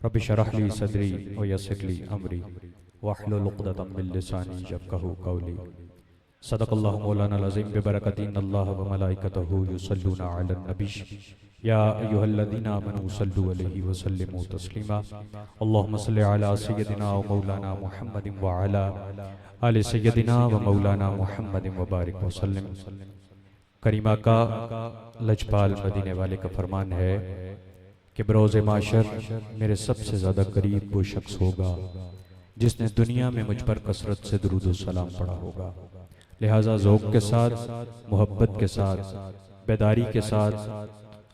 Rabbi शरह ली सदरी व यस्सिर ली अमरी वहलुल उक़दतम मिन लिसानी यफ़क़हू क़ौली। सदक़ल्लाहु मौलाना अज़ीम बिबरकति इन्नल्लाह व मलाइकतहू युसल्लूना अलन नबी या अय्युहल्लज़ीना आमनू सल्लु अलैहि व सल्लिमू तस्लीमा। अल्लाहुम्मा सल्लि अला सय्यदिना व मौलाना मुहम्मदिन व अला आलि सय्यदिना व मौलाना मुहम्मदिन व बारिक व सल्लिम। करीमा का लजपाल मदीने वाले का फरमान है कि बरोज़े माशर मेरे सबसे ज़्यादा करीब वो शख्स होगा जिसने दुनिया में मुझ पर कसरत से दुरूद व सलाम पढ़ा होगा। लिहाजा ज़ौक़ के साथ, मोहब्बत के साथ, बेदारी के साथ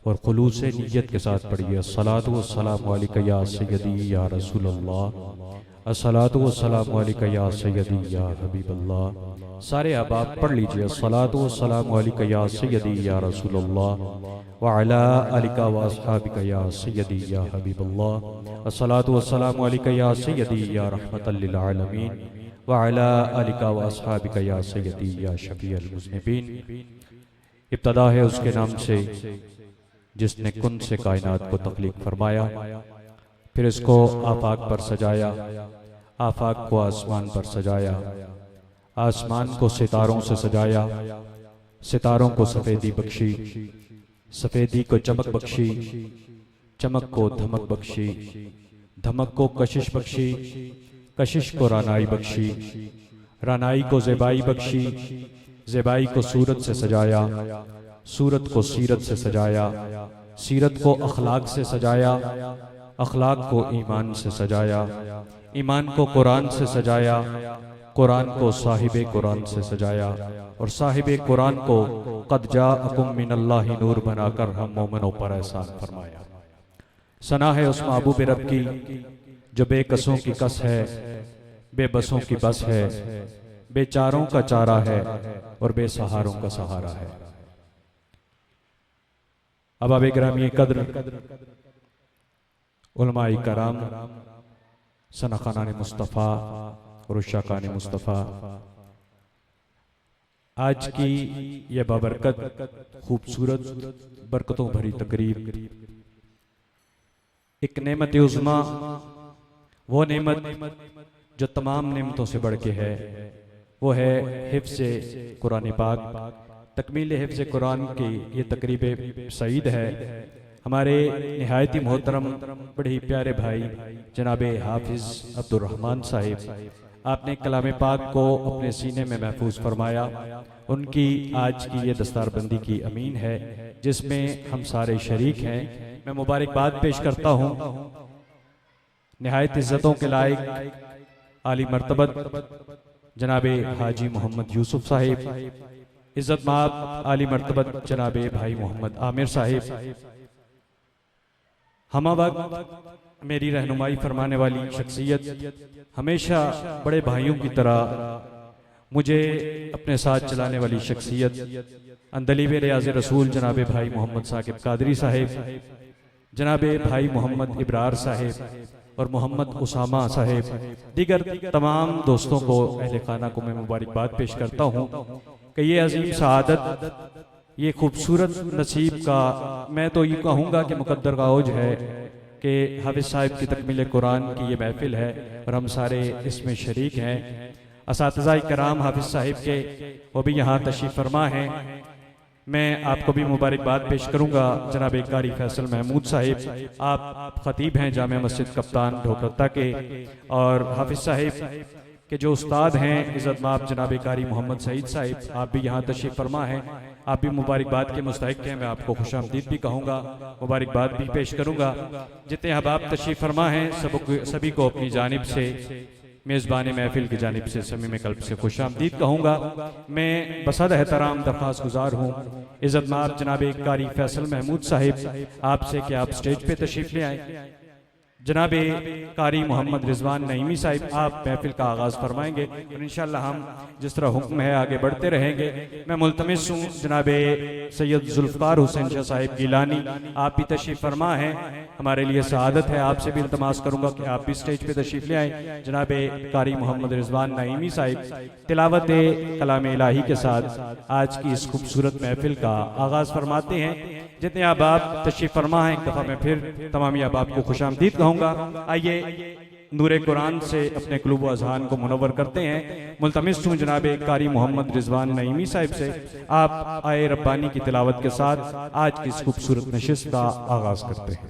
और खुलूस नीयत के साथ पढ़िए अस्सलातु वस्सलामु अलैका या सय्यदी या रसूलल्लाह, अस्सलातु वस्सलामु अलैका या सय्यदी या हबीबल्लाह। सारे अहबाब पढ़ लीजिए अस्सलातु वस्सलामु अलैका या सय्यदी या रसूलल्लाह व अला आलिका व अस्हाबिका या सय्यदी या हबीबल्लाह, अस्सलातु वस्सलामु अलैका या सय्यदी या रहमतल लिल आलमीन व अला आलिका व अस्हाबिका या सय्यदी या शफीअल मुज़निबीन। इब्तदा है उसके नाम से जिसने कुन से कायनात को तख्लीक फरमाया, फिर इसको आफाक पर सजाया, आफाक को आसमान पर सजाया, आसमान को सितारों से सजाया, सितारों को सफ़ेदी बख्शी, सफ़ेदी को चमक बख्शी, चमक को धमक बख्शी, धमक को कशिश बख्शी, कशिश को रानाई बख्शी, रानाई को ज़ेबाई बख्शी, ज़ेबाई को सूरत से सजाया, सूरत को सीरत से सजाया, सीरत को अखलाक से सजाया, अखलाक को ईमान से सजाया, ईमान को कुरान से सजाया, कुरान को साहिबे कुरान से सजाया और साहिबे कुरान को क़द जाअकुम मिनल्लाहि नूर बनाकर हम मोमिनों पर एहसान फरमाया। सना है उस महबूब रब की जो बेकसों की कस है, बेबसों की बस है, बेचारों का चारा है और बेसहारों का सहारा है। अहबाब गिरामी कद्र, उलमाए कराम, सनखानाने मुस्तफ़ा और उशाकाने मुस्तफ़ा, आज की यह बाबरकत खूबसूरत बरकतों भरी तकरीब एक नेमत उज़्मा, वो नेमत जो तमाम नेमतों से बढ़ के है, वो है हिफ्ज़े कुरान पाक। तकमील हिफ्ज़ कुरान की ये तकरीब सईद है। हमारे निहायती मोहतरम बड़े ही प्यारे भाई जनाब हाफिज़ अब्दुर्रहमान साहिब, आपने कलाम पाक को अपने सीने में महफूज फरमाया। उनकी आज की ये दस्तारबंदी की अमीन है जिसमें हम सारे शरीक हैं। मैं मुबारकबाद पेश करता हूँ निहायत इज़्ज़तों के लायक आली मर्तबत जनाब हाजी मोहम्मद यूसुफ साहिब, इज़्ज़त माब आली मर्तबत जनाब भाई मोहम्मद आमिर साहिब, हम वक्त मेरी रहनुमाई फरमाने वाली शख्सियत, हमेशा बड़े भाइयों की तरह मुझे अपने साथ चलाने वाली शख्सियत, अंदलीब रियाज़ रसूल जनाब भाई मोहम्मद साकिब कादरी साहिब, जनाब भाई मोहम्मद इब्रार साहिब और मोहम्मद उसामा साहिब, दीगर तमाम दोस्तों को, अहले खाना को मैं मुबारकबाद पेश करता हूँ कि ये अजीम सआदत, ये खूबसूरत नसीब का, मैं तो ये कहूँगा कि मुकद्दर का औज है कि हाफिज़ साहिब की तकमील कुरान की ये महफिल है और हम सारे इसमें शरीक हैं। असातिज़ा कराम हाफिज़ साहिब के वो भी यहाँ तशरीफ़ फरमा हैं। मैं आपको भी मुबारकबाद पेश करूँगा जनाब कारी फैसल महमूद साहिब, आप ख़तीब हैं जामे मस्जिद कप्तान ढोकरता के, और हाफिज़ साहिब के जो उस्ताद हैं इज़्ज़त माब जनाब कारी मोहम्मद सईद साहिब, आप भी यहाँ तशरीफ़ फरमा हैं। आप भी मुबारकबाद के मुस्तहिक़ हैं। मैं आपको खुशामदीद भी कहूँगा, मुबारकबाद भी पेश करूँगा। जितने अहबाब तशरीफ़ फरमा हैं सभी को अपनी जानिब से, मेज़बान महफिल की जानिब से समीम कल्ब से खुशामदीद कहूँगा। मैं बसद एहतराम दरख्वास्त गुजार हूँ इज़्ज़त माब जनाब कारी फैसल महमूद साहिब आपसे कि आप स्टेज पे तशरीफ़ ले आए। जनाब कारी मोहम्मद रिजवान नईमी साहिब आप महफिल का आगाज़ फरमाएंगे और इंशाअल्लाह हम जिस तरह हुक्म है आगे बढ़ते रहेंगे। मैं मुल्तमिस हूँ जनाब सैयद जुल्फ़कार हुसैन शाह साहिब गिलानी, आप भी तशरीफ़ फरमा हैं, हमारे लिए सआदत है। आपसे भी इल्तमास करूँगा कि आप भी स्टेज पे तशरीफ़ ले आएँ। जनाब कारी मोहम्मद रिजवान नईमी साहिब तिलावत कलाम इलाही के साथ आज की इस खूबसूरत महफिल का आगाज़ फरमाते हैं। जितने अहबाब तशरीफ़ फरमा हैं, एक दफ़ा मैं फिर तमामी अहबाब को खुशामदीद कहूँगा। आइए नूरे कुरान से अपने क़ुलूब व अज़हान को मुनव्वर करते हैं। मुल्तमिस हूँ जनाब कारी मोहम्मद रिजवान नईमी साहिब से आप आए रब्बानी की तिलावत के साथ आज की इस खूबसूरत नशिस्त का आगाज़ करते हैं।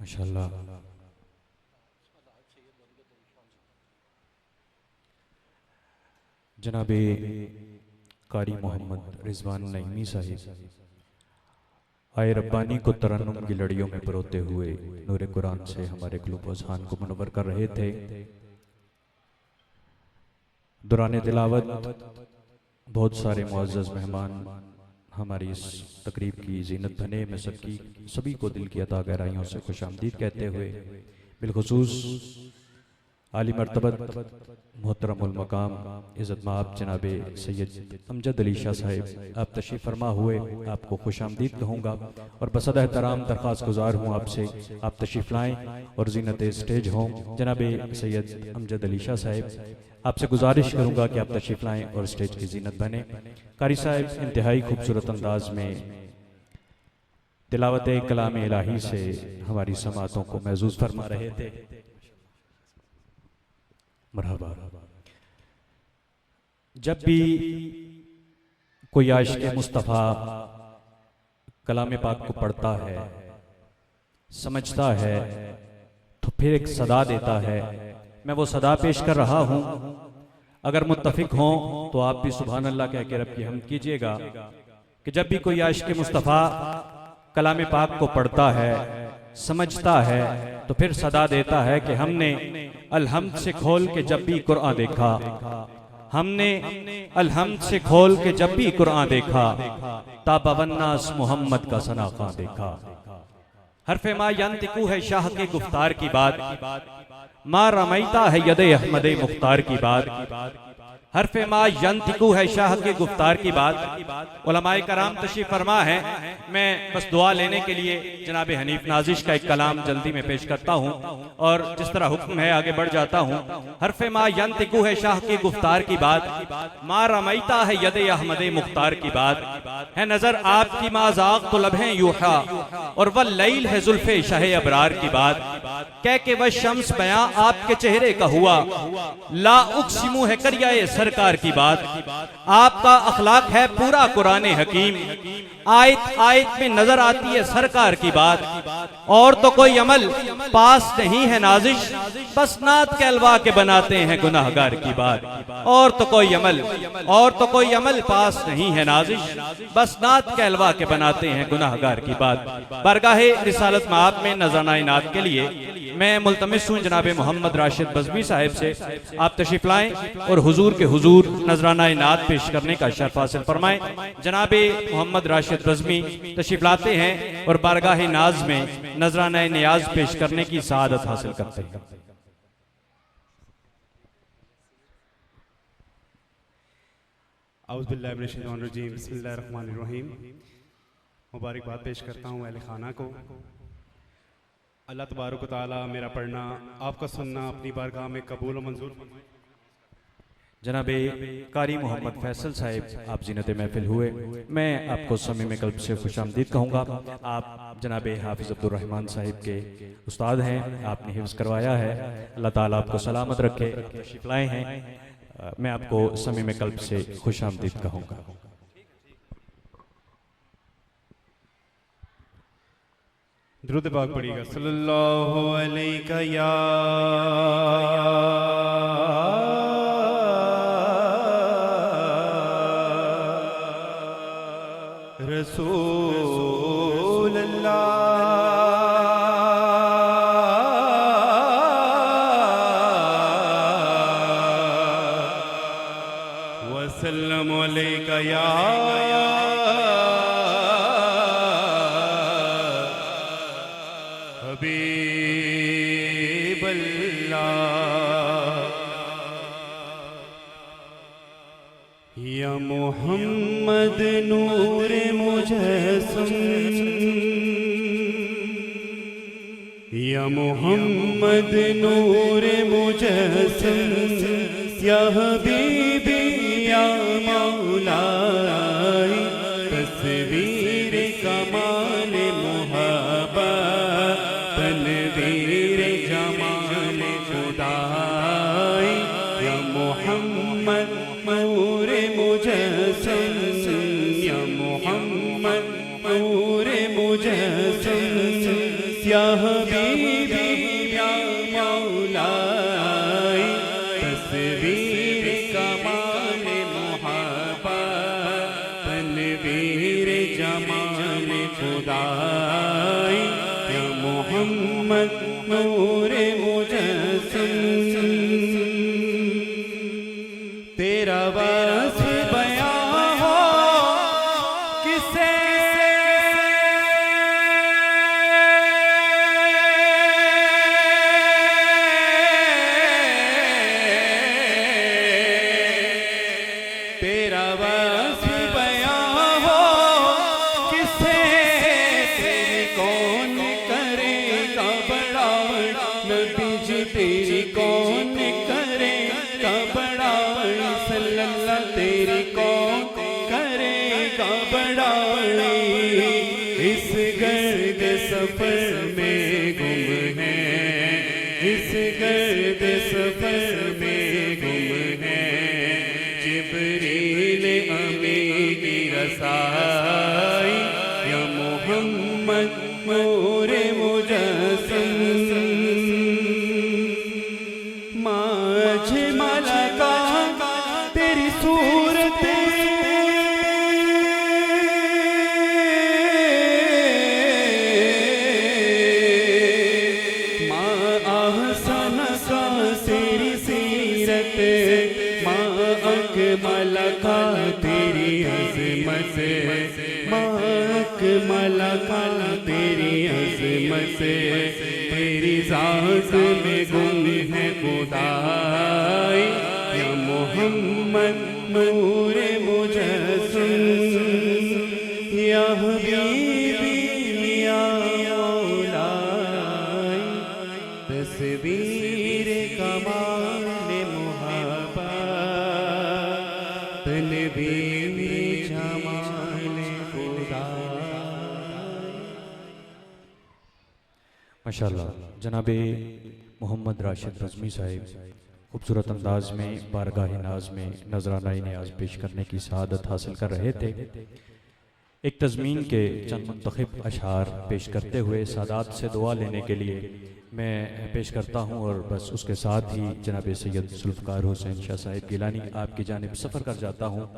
माशाअल्लाह। जनाबे कारी मोहम्मद रिजवान नईमी साहिब आए रब्बानी को तरन्नुम की लड़ियों में परोते हुए नूर कुरान से हमारे क़ुलूब व अज़हान को मुनव्वर कर रहे थे। दौरान तिलावत बहुत सारे मुअज़्ज़ज़ मेहमान हमारी इस तकरीब की जीनत बने। मैं सभी को दिल की अता गहराइयों से खुशामदीद कहते हुए बिलखुसूस आली मर्तबत मोहतरमुल मकाम इज़्ज़त माब जनाब सैयद अमजद अली शाह साहिब आप तशरीफ़ फरमा हुए, आपको खुशामदीद कहूँगा और बसद एहतराम दरख्वास्त गुजार हूँ आपसे आप तशरीफ़ लाएँ और जीनत स्टेज हों। जनाब सैयद अमजद अली शाह साहिब आपसे गुजारिश करूँगा कि आप तशरीफ़ लाएँ और स्टेज की जीनत बने। कारी साहिब इंतहाई खूबसूरत अंदाज में तिलावत कलाम इलाही से हमारी समातों को महसूस फरमा रहे थे। मरहबा। जब भी कोई आशिक़ मुस्तफ़ा कलाम पाक को पढ़ता है, समझता है, तो फिर एक सदा देता है। मैं वो सदा पेश कर रहा हूँ, अगर मुत्तफिक हों तो आप भी सुभान अल्लाह कह के रब की हम्द कीजिएगा कि जब भी कोई आशिक़ मुस्तफ़ा कलाम पाक को पढ़ता है, समझता है, तो फिर सदा देता है कि हमने अलहम्द से खोल के जब भी कुरान देखा, हमने अलहम्द से खोल के जब भी कुरान देखा, ताबवन्नास मोहम्मद का सनाखा देखा। हरफ मा यंतिकू है शाह के गुफ्तार की बात, मा रमैता है यदे अहमद मुख्तार की बात। हरफ मा यंतिकू है शाह के गुफ्तार की बात। उलमाए कराम तशरीफ फरमा है। मैं बस दुआ लेने के लिए जनाब हनीफ नाजिश का एक कलाम जल्दी में पेश करता हूँ और जिस तरह हुक्म है आगे बढ़ जाता हूँ। हरफ मा यंतिकू है शाह के गुफ्तार की बात, मा रमैता है यदे अहमद मुख्तार की बात। है नजर आपकी माज़ाक तो लबहें यूहा और वह लैल है जुल्फे शाह अबरार की बात। कह के वह शम्स बयां आपके चेहरे का हुआ, ला उक़सिमु है करियाए सरकार की बात। आपका अखलाक है पूरा कुरान हकीम, आयत आयत में नजर आती है सरकार की बात। और तो कोई अमल पास नहीं है नाजिश, बस नात कहलवा के बनाते हैं गुनाहगार की बात। और तो कोई अमल पास नहीं है नाजिश, बस नात कहलवा के बनाते हैं गुनाहगार की बात। बरगाहे रिसालत माब में नजराना इनात के लिए मैं मुल्तमिस हूँ जनाब मोहम्मद राशिद बज़मी साहिब से आप तशरीफ लाएं और हुजूर के हुजूर नजराना इनात पेश करने का शर्फ हासिल फरमाएं। जनाब मोहम्मद राशिद बज़मी तशरीफ लाते हैं और बारगाह नाज में नजराना नियाज पेश करने की सआदत हासिल करते हैं। औज़ु बिल्लाहि मिनश शैतानिर रजीम, बिस्मिल्लाहिर रहमानिर रहीम। मुबारकबाद पेश करता हूँ अहले खाना को। अल्लाह तबारक व तआला मेरा पढ़ना, आपका सुनना अपनी बारगाह में कबूल और मंजूर। जनाब कारी मोहम्मद फैसल साहिब आप जीनत महफिल हुए, मैं आपको समय में कल्ब से खुशामदीद कहूँगा। आप जनाब हाफिज़ अब्दुर रहमान साहिब के उस्ताद हैं, आपने हिफ्ज़ करवाया है, अल्लाह ताला आपको सलामत रखे। तशरीफ़ लाए हैं, मैं आपको समय में कल्ब से खुशामदीद कहूँगा। दुरूद पाक पढ़िएगा। सल्लल्लाहु अलैका या रसूल अल्लाह वसल्लम अलैका या हबीब अल्लाह या मोहम्मद नूर मुजस्सम, या मोहम्मद नूर मुजस्सम, या हबीबी या मौलाई, तस्वीर कमाल मुहब्बत, तनवीर जमाल खुदाई, या मोहम्मद नूर मुजस्सम, या मोहम्मद नूर मुजस्सम, या हबीबी या मौलाई, तस्वीर कमाल मुहब्बत, तनवीर जमाल खुदाई, या मोहम्मद नूर मुजस्सम। तेरा वस्फ़ बयां हो किस तेरी कौन करेगा बड़ाई, सल्लल्लाह तेरी कौन करेगा बड़ाई। इस गर्द सफर में गुम है, इस गर्द सफर में गुम है, जिब्रील अमीन की रसाई या मोहम्मद मोरे मुजस्सम। माझे मलका तेरी सूरत, माँ आहसन का तेरी सीरत, माँ अकमल का तेरी अज़मत, माँ अकमल का तेरी अज़मत। तेरी ज़ात में गुम है खुदाई या मोहम्मद नूरे मुजस्सम। या हबीबी या मौलाई, तस्वीर कमाल मुहब्बत, तनवीर जमाल खुदा। माशाअल्लाह जनाब मोहम्मद राशिद रज़मी साहिब खूबसूरत अंदाज में बारगाह नाज में नजराना नियाज पेश करने की सआदत हासिल कर रहे थे। एक तज़मीन के चंद मुंतखब अशार पेश करते हुए सादात से दुआ लेने के लिए मैं पेश करता हूँ और बस उसके साथ ही जनाब सैयद जुल्फ़कार हुसैन शाह साहिब गिलानी आपकी जानिब सफ़र कर जाता हूँ।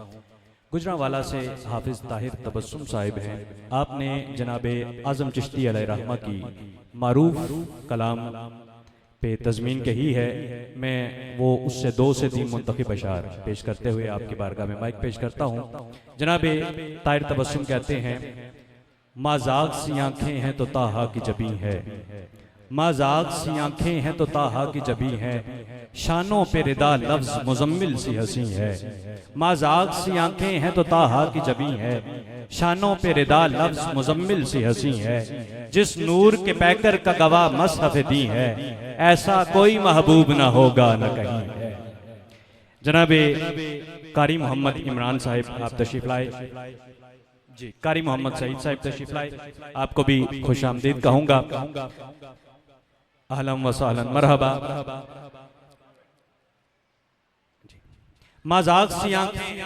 गुजरांवाला से हाफिज़ ताहिर तबस्सुम साहिब हैं। आपने जनाब आज़म चिश्ती अलैहिर्रहमा की मारूफ कलाम पे तज़मीन कही है। मैं वो उससे 2 से 3 मुंतखब अशार पेश करते हुए आपकी बारगाह में माइक पेश करता हूँ। जनाब ताहिर तबस्सुम कहते हैं, माज़ाक सी आँखें हैं तो ताहा की जबी है, माज़ाक सी आँखें हैं तो ताहा की जबी है, शानों पे रिदा लफ्ज़ मुज़म्मिल सी हंसी है। माज़ाक सी आँखें हैं तो ताहा की जबी है, शानों पे रिदा लफ्ज़ मुज़म्मिल सी हंसी है। जिस नूर के पैकर का गवाह मसहफ़ दी है, ऐसा कोई महबूब न होगा न कहीं है। जनाब कारी मोहम्मद इमरान साहिब आप तशरीफ लाए। जी कारी मोहम्मद सईद साहिब तशरीफ लाए, आपको भी खुश आमदीद कहूँगा। अहलन व सहलन मरहबा। माज़ाक सी आँखें,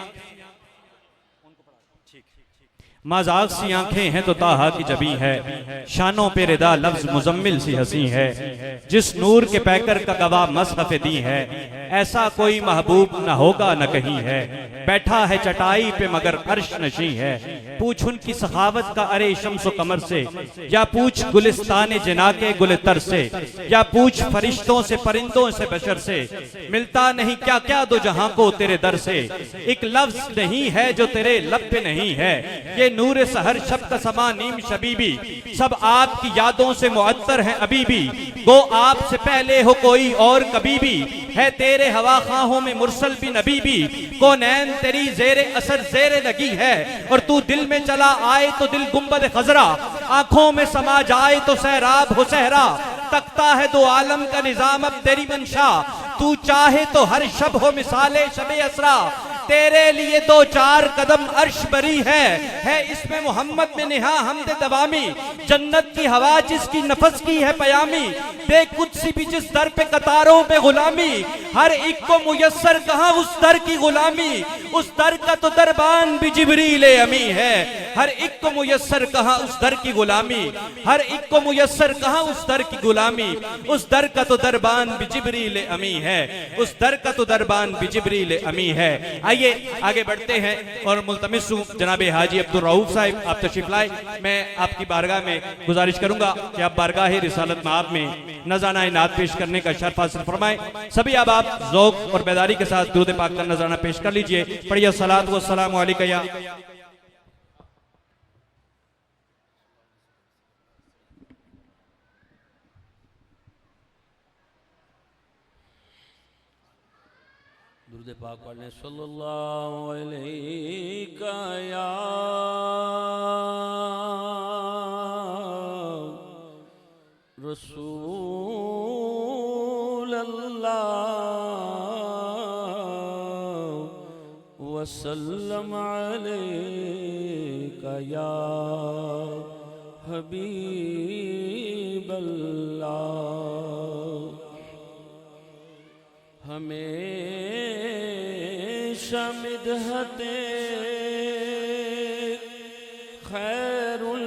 माज़ाक सी आँखें हैं तो ताहा की जबी है, शानों पे रिदा लफ्ज़ मुज़म्मिल सी हंसी है। जिस नूर के पैकर का गवाह मसहफ़ दी है, ऐसा कोई महबूब न होगा न कहीं है। बैठा है चटाई पे मगर अर्श नशी है, पूछ उनकी सखावत का अरे शम्स कमर से, या पूछ गुलिस्तान जिना के गुलतर से, या पूछ फरिश्तों से परिंदों से बशर से। मिलता नहीं क्या क्या दो जहां को तेरे दर से, एक लफ्ज़ नहीं है जो तेरे लब पे नहीं है। ये नूर सहर शब का समा नीम शबीबी, सब आपकी यादों से मुअत्तर हैं अभी भी। गो आपसे पहले हो कोई और कभी भी, है तेरे हवा खाहों में मुरसल भी नबी भी। कौनैन तेरी जेरे असर जेरे लगी है, और तू दिल में चला आए तो दिल गुंबद खजरा, आंखों में समा जाए तो सहराब हो सहरा। तकता है दो आलम का निजाम अब तेरी मंशा, तू चाहे तो हर शब हो मिसाले शबे असरा। तेरे लिए 2-4 कदम अर्श बरी है इसमें मोहम्मद में निहा हमद दवामी। जन्नत की हवा जिसकी नफस की है पयामी, देख कुछ सी भी जिस दर पे कतारों पे गुलामी। हर एक को मुयस्सर कहाँ उस दर की गुलामी, उस दर का तो दरबान भी जिब्रील अमी है। हर एक को मुयस्सर कहाँ उस दर की गुलामी, हर एक को मुयस्सर कहाँ उस दर की गुलामी। उस दर का तो दरबान भी जिब्रील अमी है, उस दर का तो दरबान भी जिब्रील अमी है। आइए आगे बढ़ते हैं और मुल्तमिस हूँ जनाब हाजी अब्दुल रऊफ साहिब आप तशरीफ लाए। मैं आपकी बारगाह में गुजारिश करूंगा कि आप बारगाह रिसालत माब में नज़राना नात पेश करने का शर्फ हासिल फरमाएं। सभी अब आप ज़ौक़ और बेदारी के साथ दुरूद पाक का नज़राना पेश कर लीजिए। पढ़िए सलात व सलाम अलैका या दुरूद पाक पढ़ने सल्लल्लाहु अलैहि या रसूल सल्लल्लाहु वसल्लम अलैका या हबीबल्लाह। हमेशा मिदहते खैरुल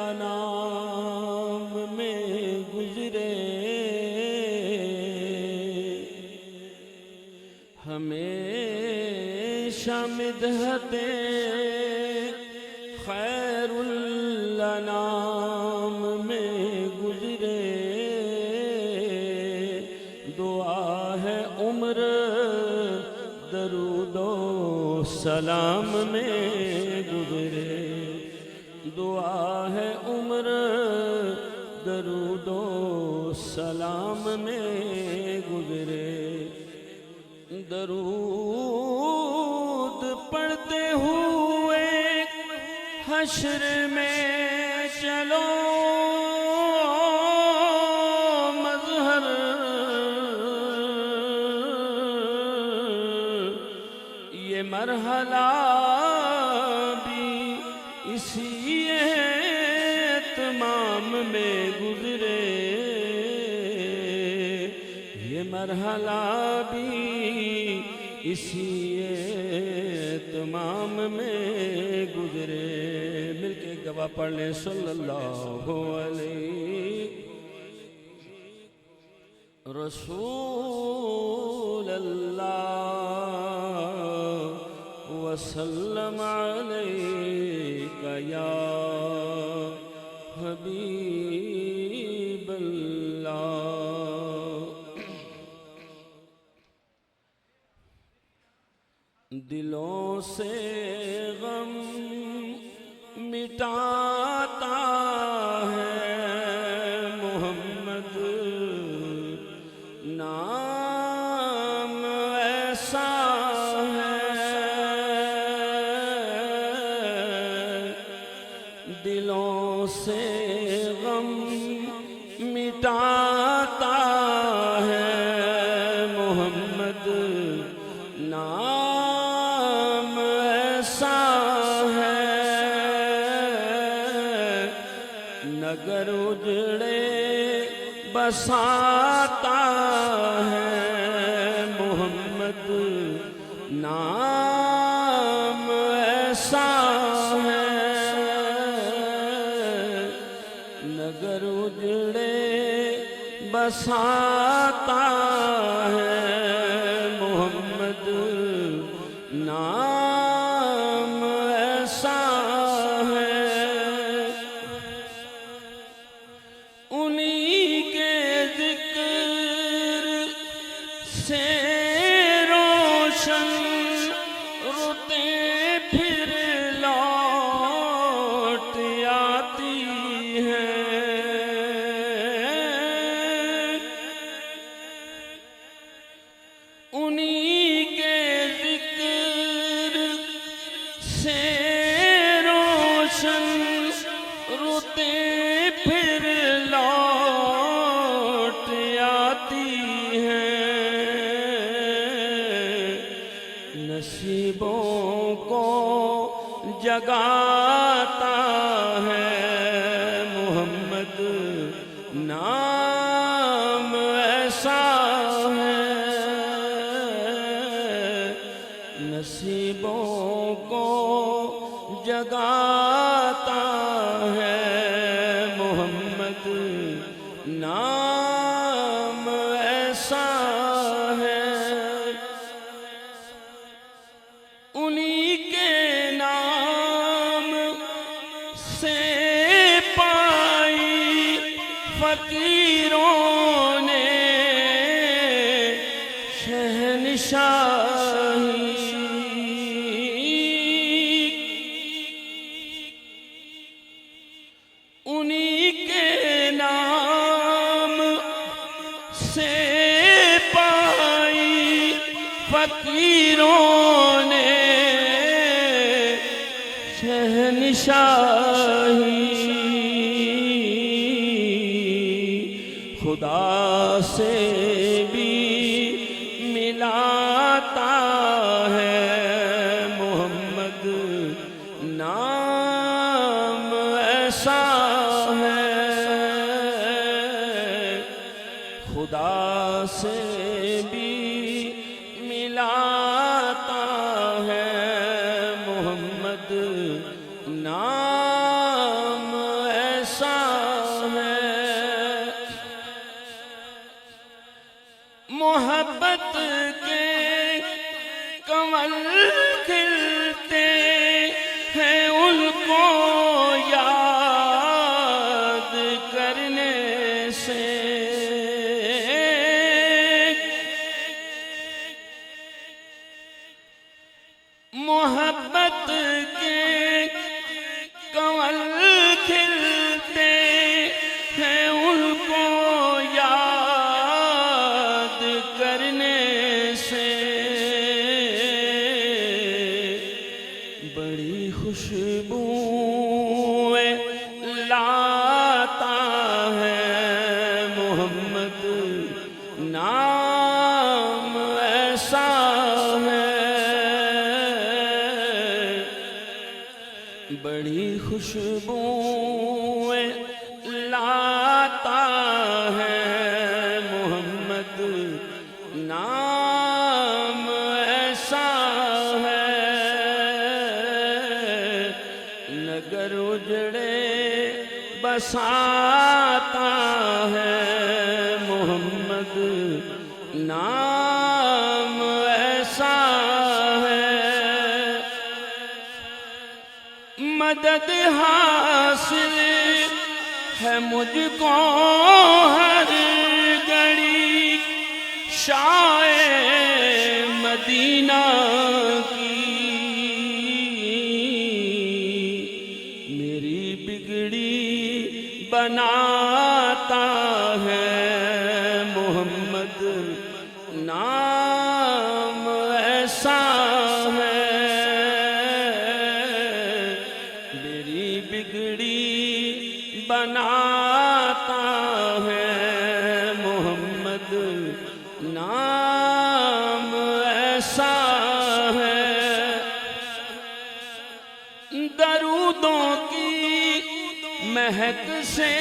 अनाम में गुजरे, हमेशा मिदहते खैरुल अनाम में गुजरे। दुआ है उम्र दरूदो सलाम में गुजरे, दुआ है उम्र दरूदो सलाम में गुजरे। दरूद पढ़ते हुए हश्र में चलो, मज़हर ये मरहला भी इसी तमाम में गुजरे, ये मरहला भी इसी तमाम में गुजरे। मिलके गवाह पढ़ लें सल्लल्लाहु अलैहि रसूलल्लाह वसल्लम अलैका या हबीबल्लाह। दिलों से गम मिटाता है मोहम्मद नाम ऐसा है। दिलों से गम मिटाता है मोहम्मद नाम ऐसा है। नगर उजड़े बसाता है मोहम्मद नाम ऐसा है। नगर उजड़े बसाता है मोहम्मद नाम ऐसा है। उन्हीं के जिक्र से रोशन रुते फिर लौट आती हैं। उन्हीं के जिक्र से रोशन रुते फिर लौट आती हैं। नसीबों को जगाता है मोहम्मद नाम ऐसा है। नसीबों को जगाता है मोहम्मद नाम ऐसा है। उन्हीं के नाम से पाई फकीरों ने शहनशाही। उन्हीं के नाम से पाई फकीरों ने शहनशाही। खुदा से भी मिलाता है मोहम्मद नाम ऐसा है। मोहब्बत के कमल खिलते हैं उनको याद करने से। मोहब्बत के कमल खिलते हैं उनको याद करने से। बड़ी खुशबूएं लाता है मोहम्मद नाम ऐसा है। बड़ी खुशबूएं लाता है मोहम्मद नाम ऐसा है। नगर उजड़े बसाता है मोहम्मद नाम ऐसा है। मदद हासिल है मुझको हर घड़ी शाए मदीना की। मेरी बिगड़ी बनाता है मोहम्मद नाम ऐसा है। मेरी बिगड़ी बनाता है मोहम्मद नाम ऐसा है। दरूदों की महक से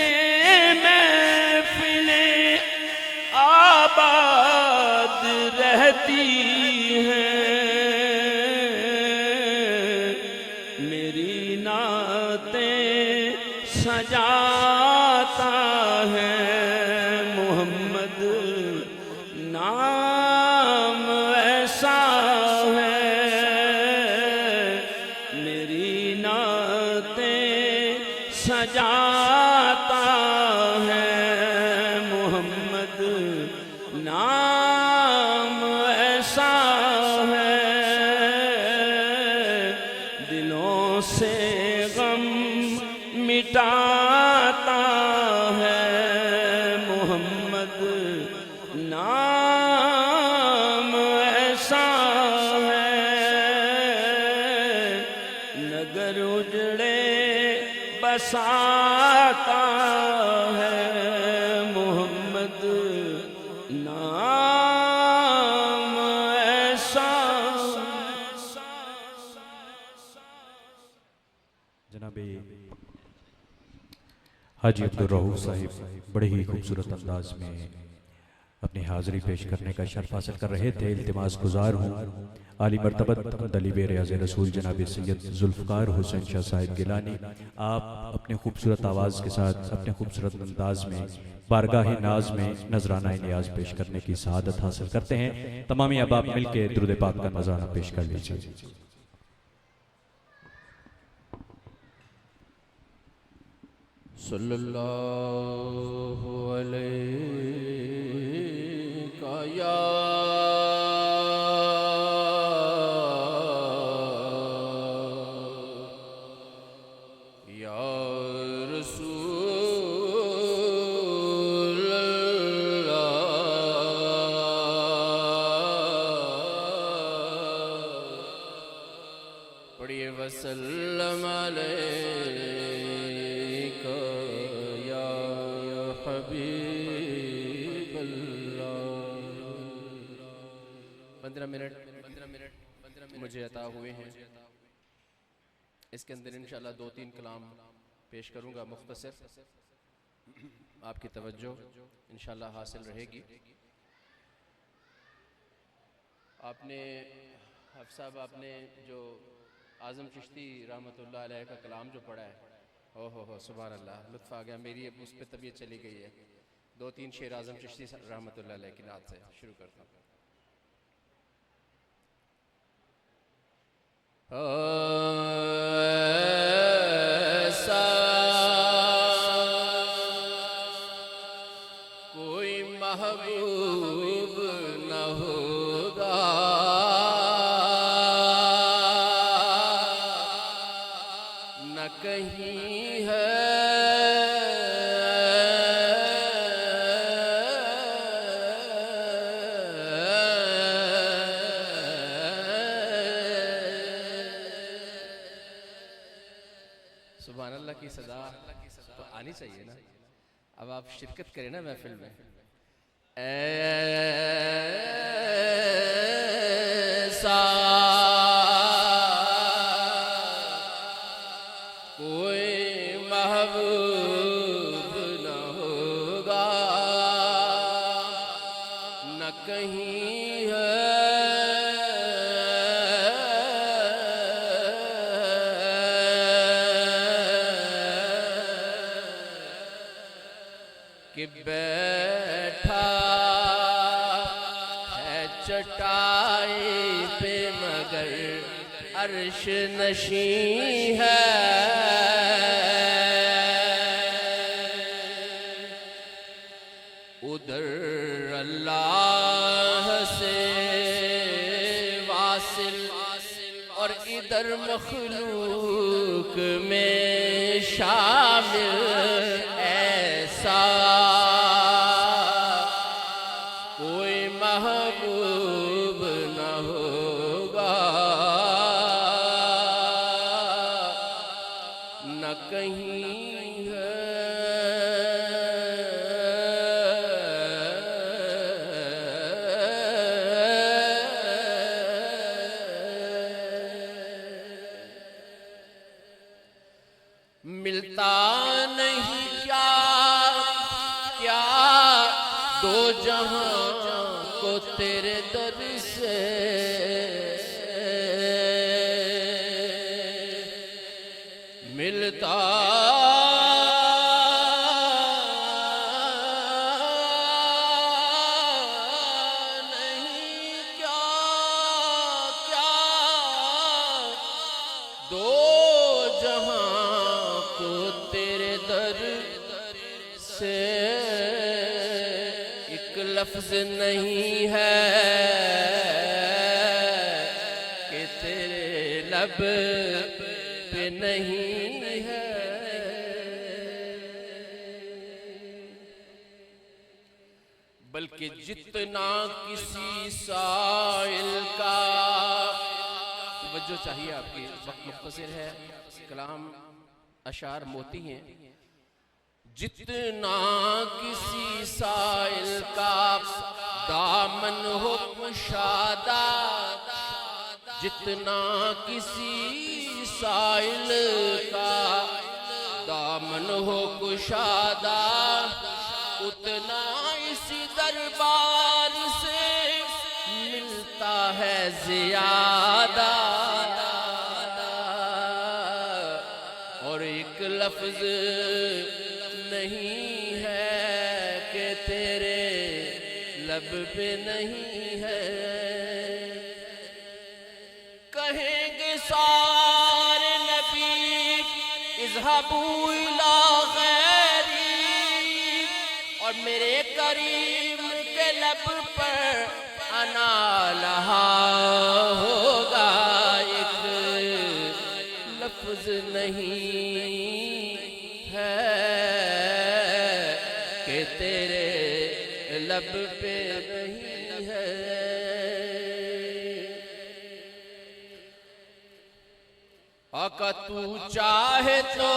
महफिलें आबाद रहती हैं। मेरी नातें सजाता है मोहम्मद नाम ऐसा है। मेरी नातें सजाता है मोहम्मद नाम ऐसा है। दिलों से गम मिटाता है मोहम्मद नाम ऐसा है। नगर उजड़े बसाता है मोहम्मद नाम ऐसा। जनाबे हाजी अब्दुल रऊफ साहिब बड़े ही खूबसूरत अंदाज में अपनी हाजिरी पेश करने का शर्फ हासिल कर रहे थे। इल्तिमास गुजार हूँ आली मरतबत दलीब रियाज़ रसूल जनाब सैयद जुल्फ़कार हुसैन शाह साहिब गिलानी, आप अपने खूबसूरत आवाज़ के साथ अपने खूबसूरत अंदाज में बारगाह नाज में नजराना नियाज पेश करने की सआदत हासिल करते हैं। तमामी अब आप मिल के दुरूद पाक का नजराना पेश कर लीजिए। सल्लल्लाहु अलैका या रसूल अल्लाह। पढ़िए वसल्लम अलैका या हबीब अल्लाह। 15 मिनट मुझे अता हुए हैं। इसके अंदर इंशाल्लाह 2-3 कलाम पेश करूंगा मुख्तसर। आपकी तवज्जो इंशाल्लाह हासिल रहेगी। आपने हफ़ साहब आपने जो आज़म चिश्ती रहमतुल्लाह अलैह का कलाम जो पढ़ा है, हो सुभान अल्लाह, लुत्फ़ आ गया। मेरी अब उस पर तबीयत चली गई है। 2-3 शेर आज़म चिश्ती रहमतुल्लाह अलैह की नात से शुरू करता हूँ। ऐसा कोई महबूब न होगा, न कहीं है सुभान अल्लाह की सदा तो आनी चाहिए ना। अब आप शिरकत करें ना महफिल में। ऐसा कोई महबूब न होगा, न कहीं है कि बैठा है चटाई पे मगर अर्श नशीं है। उधर अल्लाह से वासिल और इधर मखलूक में शामिल। ऐसा कोई महबूब न होगा, न कहीं है मिलता नहीं क्या क्या दो जहां को तेरे दर से। मिलता नहीं क्या क्या दो जहां को तेरे दर से। एक लफ्ज नहीं है कि तेरे लब पे नहीं है। बल्कि जितना किसी साइल का, तवज्जो चाहिए आपकी, वक्त मुख्तसर है, कलाम अशार मोती हैं। जितना किसी साइल का दामन हो कुशादा, जितना किसी साइल का दामन हो कुशादा, उतना इसी दरबार से मिलता है ज़ियादा। और एक लफ्ज नहीं है कि तेरे लब पे नहीं है। कहेंगे सारे नबी इज़हाबू इला गैरी, और मेरे करीम के लब पर अना लहा होगा। एक लफ्ज नहीं है कि तेरे लब पे नहीं है। आका तू चाहे तो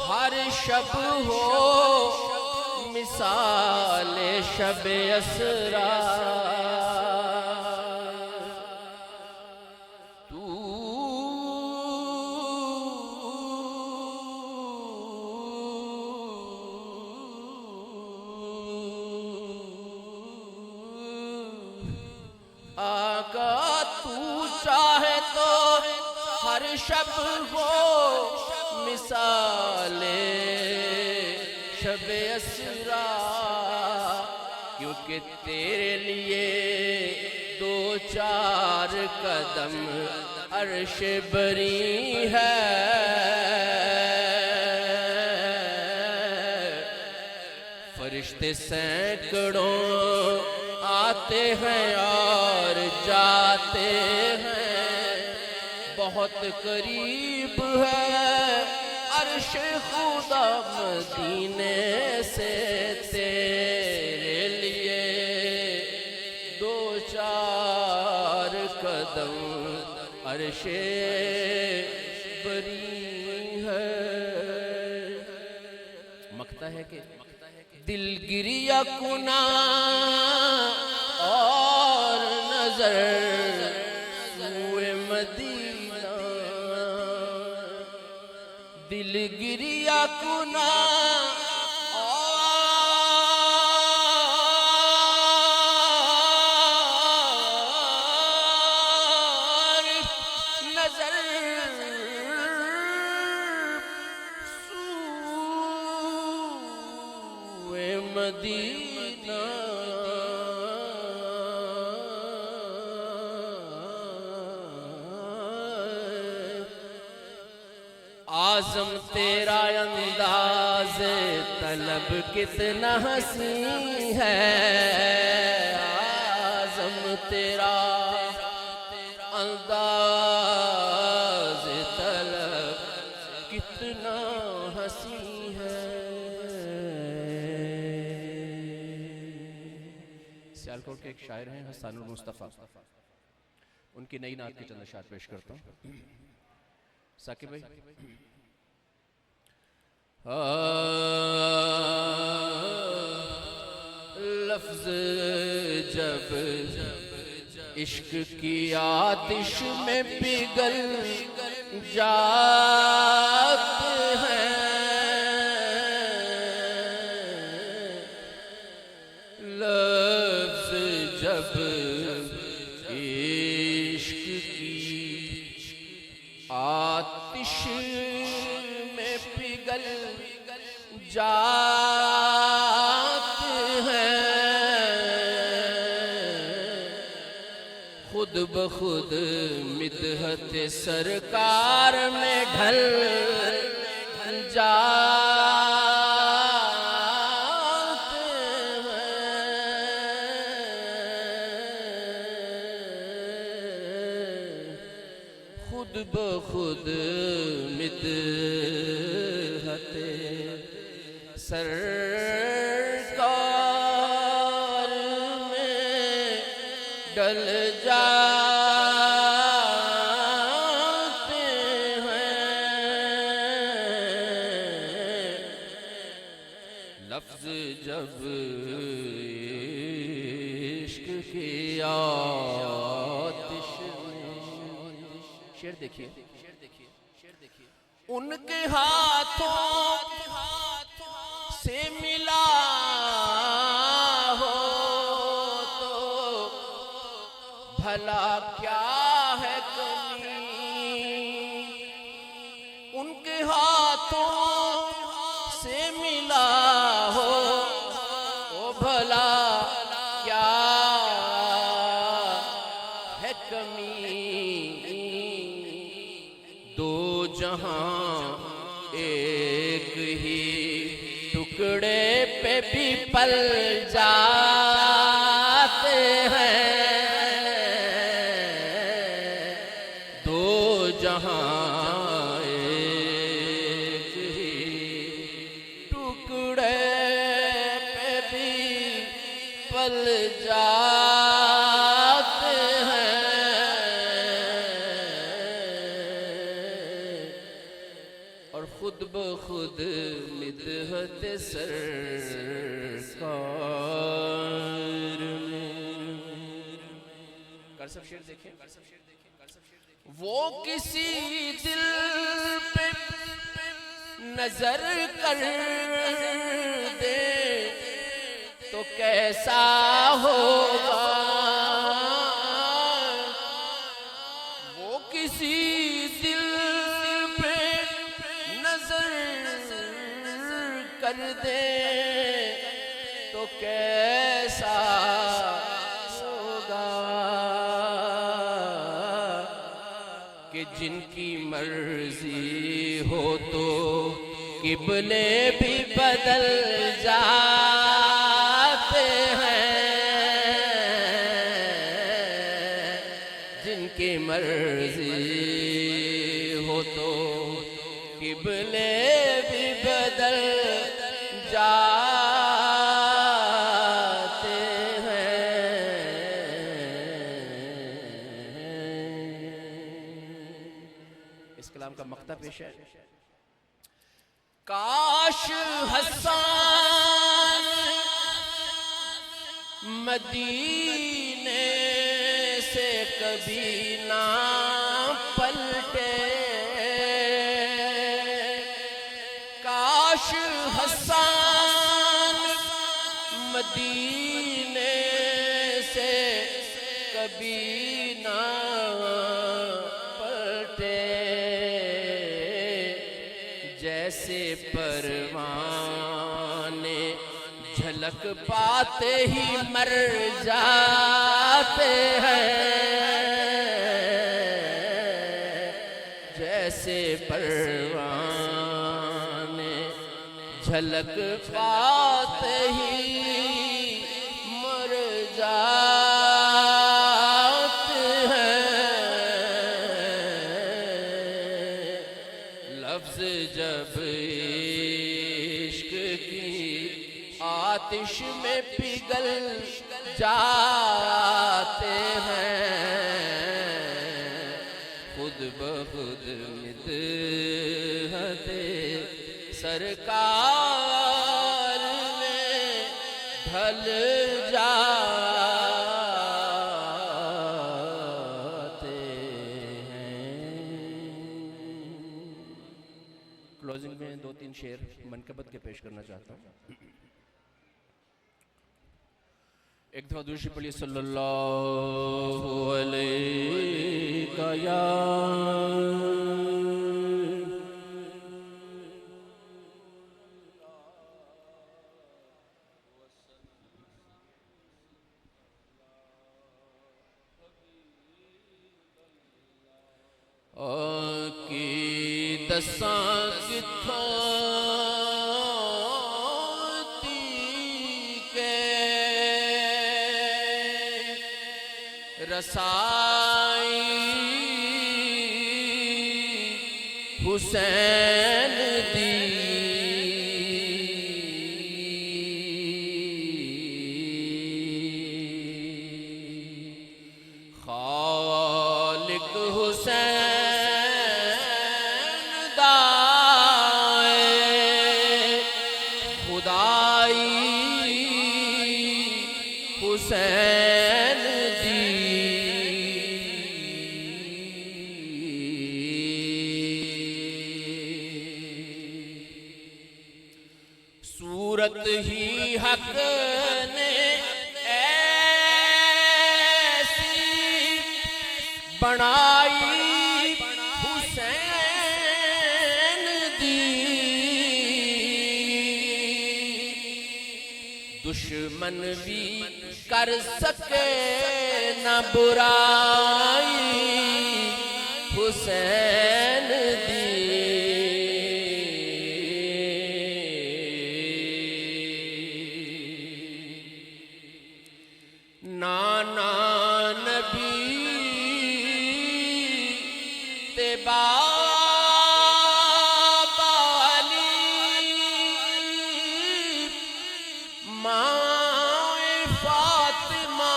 हर शब हो मिसाल शब असरा। तू आका तू चाहे तो हर शब हो मिसाले शब असरा, क्योंकि तेरे लिए दो चार कदम अर्श बरी है। फरिश्ते सैकड़ों आते हैं और जाते हैं, बहुत करीब है अर्श खुदा मदीने से तेरे लिए दो चार कदम अर्श बरी है। मकता है कि दिल गिरिया कुना और नजर हुए मदीना, दिल गिरिया कुना और नजर मदीना। आज़म तेरा अंदाज़ तलब कितना हसी है, आज़म तेरा अंदाज़ तलब कितना हसी है। सियालकोट के एक शायर हैं हसानुल मुस्तफ़ा, उनकी नई नात के चंद अशार पेश करता हूँ। साकिब भाई, लफ्ज़ जब इश्क की आतिश में पिघल जाते हैं, लफ्ज़ जब इश्क की आतिश में पिघल जाते हैं, खुद ब खुद मिदहत सरकार में ढल जाते हैं, खुद ब खुद मिदहत सरकार में डल जाते हैं, लफ्ज़ जब इश्क की आतिश में। शेर देखिए, उनके हाथों से मिला हो तो भला क्या है कमी, उनके हाथों से मिला हो तो भला क्या है कमी। दो जहां एक ही टुकड़े पे भी पल जाते हैं, दो जहां एक ही टुकड़े पे भी पल जाते हैं, और खुद ब खुद मिदहत सरकार में। कर सब शेर देखें, वो किसी दिल पे नजर कर दे तो कैसा होगा, कि जिनकी मर्जी हो तो किबले भी बदल जाते हैं, जिनकी मर्जी हो तो किबले भी बदल जाते हैं। इस कलाम का मक्ता पेश है। काश हसन मदीने से कभी ना पलटे, काश हसन मदीने से कभी ना पलटे, जैसे परवाने झलक पाते ही मर जाते हैं, जैसे परवाने झलक पाते ही मर जाते हैं। लफ्ज जब इश्क की आतिश में पिघल जाते हैं, खुद ब खुद मिदहते सरकार में ढल जाते हैं। क्लोजिंग में 2-3 शेर मनकबत के पेश करना चाहता हूँ। एक दफा दूसरी पढ़िए सल्लल्लाहु अलैहि या की दसां किथों रसाई हुसैन दी, खालिक हुसैन दाए खुदाई हुसैन दी, सूरत ही हक ने ऐसी बनाई हुसैन दी, दुश्मन भी कर सके न बुराई हुसैन दी, नाना नबी ते बाबा अली माए फातिमा,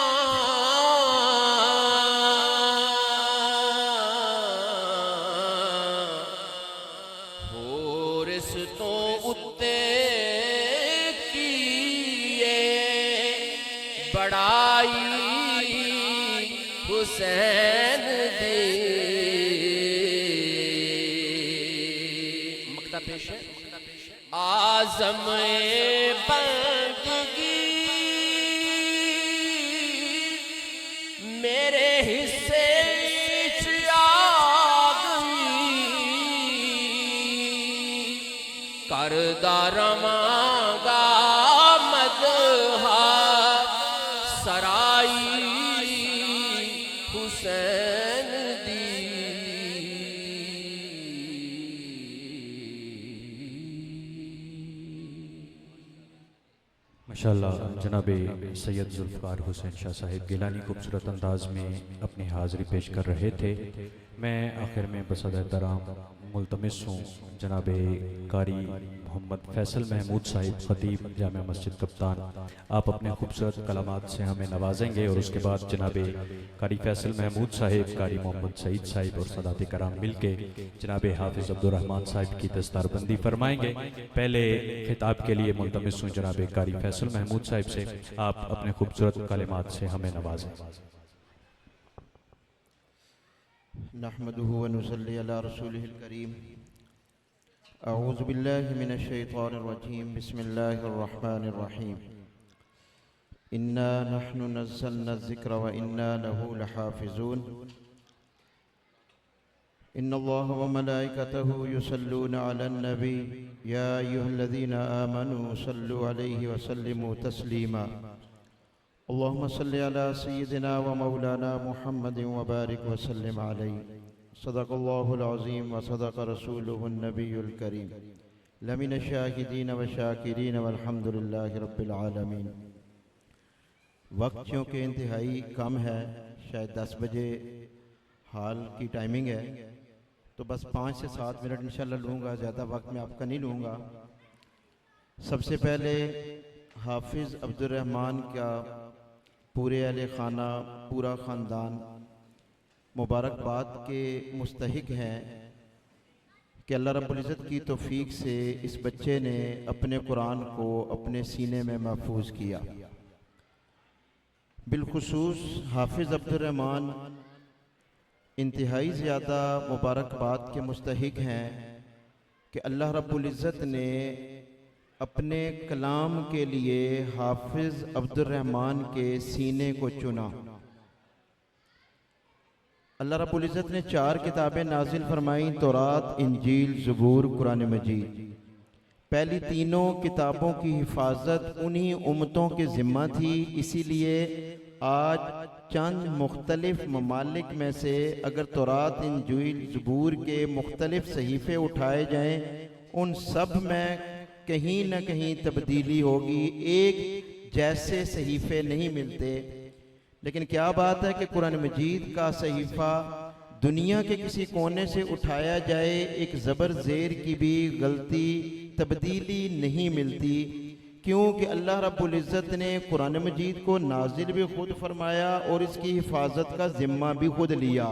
होर इस तो उत्ते किए बड़ाई हुसैन दी। मक्ता पेश है। आज़म बंदगी मेरे हिस्से आ गई, करदा रवांगा मदहा सराई हुसैन दी। इंशाअल्लाह जनाब सैयद जुल्फ़कार हुसैन शाह साहिब गिलानी खूबसूरत अंदाज में अपनी हाज़िरी पेश कर रहे थे। मैं आखिर में बसद एहतराम मुल्तमिस हूँ जनाब कारी मोहम्मद फैसल महमूद साहिब खतीब जामिया मस्जिद कप्तान, आप अपने खूबसूरत कलामात से हमें नवाजेंगे और उसके बाद जनाब कारी फैसल महमूद साहिब, कारी मोहम्मद सईद साहिब और सदात कराम मिल के जनाब हाफिज़ अब्दुर्रहमान साहिब की दस्तारबंदी फरमाएंगे। पहले खिताब के लिए मुल्तमिस हूँ जनाब कारी फैसल महमूद साहिब से, आप अपने खूबसूरत कलिमात से हमें नवाजें। नहमदुहु व नुसल्ली अला रसूलिहिल करीम। अऊज़ु बिल्लाहि मिनश शैतानिर रजीम। बिस्मिल्लाहिर रहमानिर रहीम। इन्ना नहनु नज़्ज़लना ज़िक्र व इन्ना लहु लहाफ़िज़ून। इन्नल्लाह व मलाइकतहु युसल्लूना अलन नबी या अय्युहल्लज़ीना आमनू सल्लु अलैहि व सल्लिमू तस्लीमा। अल्लाहुम्मा सल्लि अला सय्यिदिना व मौलाना मुहम्मदिन व बारिक व सल्लिम अलैहि। सदक़ल्लाहुल अज़ीम व सदक़ रसूलुहुन नबियुल करीम। लमिन शाहिदीन व शाकिरीन वल्हम्दुलिल्लाहि रब्बिल आलमीन। वक्त चूँकि इंतहाई कम है, शायद 10 बजे हाल की टाइमिंग है, तो बस 5 से 7 मिनट इंशाल्लाह लूँगा, ज़्यादा वक्त मैं आपका नहीं लूँगा। सबसे पहले हाफिज़ अब्दुर्रहमान का पूरे अहले खाना, पूरा ख़ानदान मुबारकबाद के मुस्तहिक हैं कि अल्लाह रब्बुल इज़्ज़त की तौफ़ीक से इस बच्चे ने अपने कुरान को अपने सीने में महफूज किया। बिलखुसूस हाफिज़ अब्दुर्रहमान इंतहाई ज़्यादा मुबारकबाद के मुस्तहिक हैं कि अल्लाह रब्बुल इज़्ज़त ने अपने कलाम के लिए हाफिज़ अब्दुर्रहमान के सीने को चुना। अल्लाह रब्बुल इज़्ज़त ने 4 किताबें नाजिल फरमाई, तौरात, इंजील, ज़बूर, कुरान मजीद। पहली तीनों किताबों की हिफाजत उन्हीं उम्मतों के ज़िम्मा थी, इसीलिए आज चंद मुख्तलिफ ममालिक में से अगर तौरात, इंजील, ज़बूर के मुख्तलिफ सहीफ़े उठाए जाएँ, उन सब में कहीं न कहीं तब्दीली होगी, एक जैसे सहीफ़े नहीं मिलते। लेकिन क्या बात है कि कुरान मजीद का सहीफ़ा दुनिया के किसी कोने से उठाया जाए, एक ज़बर ज़ेर की भी गलती, तब्दीली नहीं मिलती, क्योंकि अल्लाह रब्बुल इज़्ज़त ने कुरान मजीद को नाजिल भी खुद फरमाया और इसकी हिफाजत का ज़िम्मा भी खुद लिया।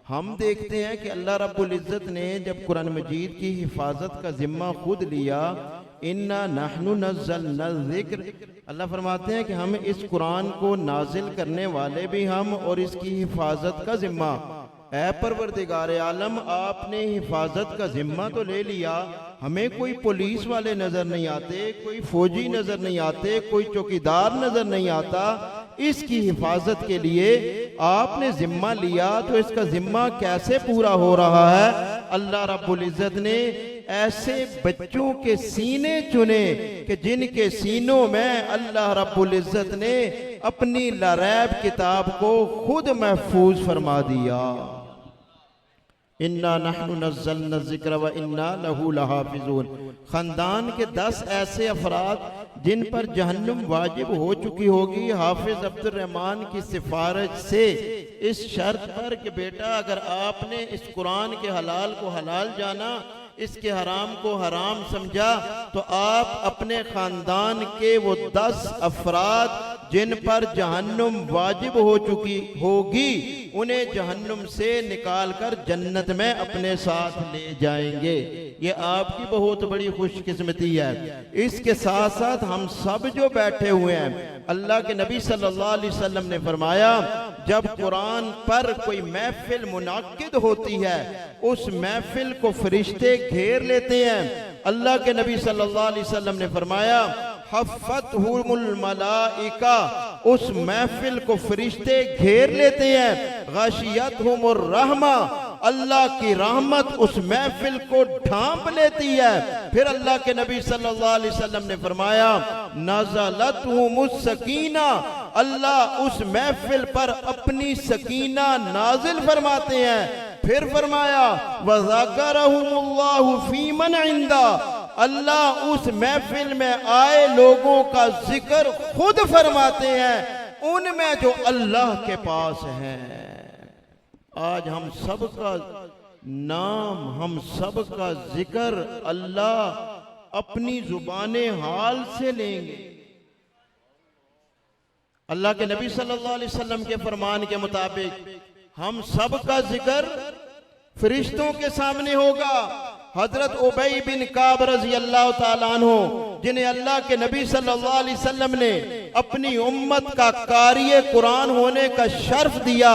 हम देखते हैं कि अल्लाह रब्बुल इज़्ज़त ने जब कुरान मजीद की हिफाजत का ज़िम्मा खुद लिया, इन्ना नहनु नज़्ज़लना ज़िक्र, अल्लाह फरमाते हैं कि हम इस कुरान को नाजिल करने वाले भी हम और इसकी हिफाजत का ज़िम्मा। ऐ परवरदिगार आलम, आपने हिफाजत का ज़िम्मा तो ले लिया, हमें कोई पुलिस वाले नज़र नहीं आते, कोई फौजी नज़र नहीं आते, कोई चौकीदार नज़र नहीं आता, इसकी हिफाजत के लिए आपने ज़िम्मा लिया, तो इसका ज़िम्मा कैसे पूरा हो रहा है? अल्लाह रब्बुल इज़्ज़त ने ऐसे बच्चों के सीने चुने कि जिनके सीनों में अल्लाह रब्बुल इज़्ज़त ने अपनी लारैब किताब को खुद महफूज फरमा दिया। इन्ना नहनु नज़्ज़लना ज़िक्र व इन्ना लहु लहाफ़िज़ून। ख़ानदान के 10 ऐसे अफराद जिन पर जहन्नुम वाजिब हो चुकी होगी, हाफिज़ अब्दुर्रहमान की सिफारिश से, इस शर्त पर कि बेटा अगर आपने इस कुरान के हलाल को हलाल जाना, इसके हराम को हराम समझा, तो आप अपने ख़ानदान के वो 10 अफराद जिन पर जहन्नुम वाजिब हो चुकी होगी, उन्हें जहन्नुम से निकाल कर जन्नत में अपने साथ ले जाएंगे। ये आपकी बहुत बड़ी खुशकिस्मती है। इसके साथ साथ हम सब जो बैठे हुए हैं, अल्लाह के नबी सल्लल्लाहु अलैहि वसल्लम ने फरमाया, जब कुरान पर कोई महफिल मुनाकिद होती है, उस महफिल को फरिश्ते घेर लेते हैं। अल्लाह के नबी सल्लल्लाहु अलैहि वसल्लम ने फरमाया, हफ़्फ़तहुमुल मलाइका, उस महफिल को फरिश्ते घेर लेते हैं। गाशियतहुमुर रहमा, अल्लाह की रहमत उस महफिल को ढांप लेती है। फिर अल्लाह के नबी सल्लल्लाहु अलैहि वसल्लम ने फरमाया, नज़लतहुमुस सकीना, अल्लाह उस महफिल पर अपनी सकीना नाजिल फरमाते हैं। फिर फरमाया, वज़करहुमुल्लाहु फी मन इंदा, अल्लाह उस महफिल में आए लोगों का जिक्र खुद फरमाते हैं उनमें जो अल्लाह के पास हैं। आज हम सब का नाम, हम सब का जिक्र अल्लाह अपनी जुबाने हाल से लेंगे। अल्लाह के नबी सल्लल्लाहु अलैहि वसल्लम के फरमान के मुताबिक हम सब का जिक्र फरिश्तों के सामने होगा। हजरत उबई बिन काब रज़ी अल्लाह ताला अन्हु, जिन्हें अल्लाह के नबी सल्लल्लाहु अलैहि वसल्लम ने अपनी उम्मत का कारिए कुरान होने का शर्फ दिया,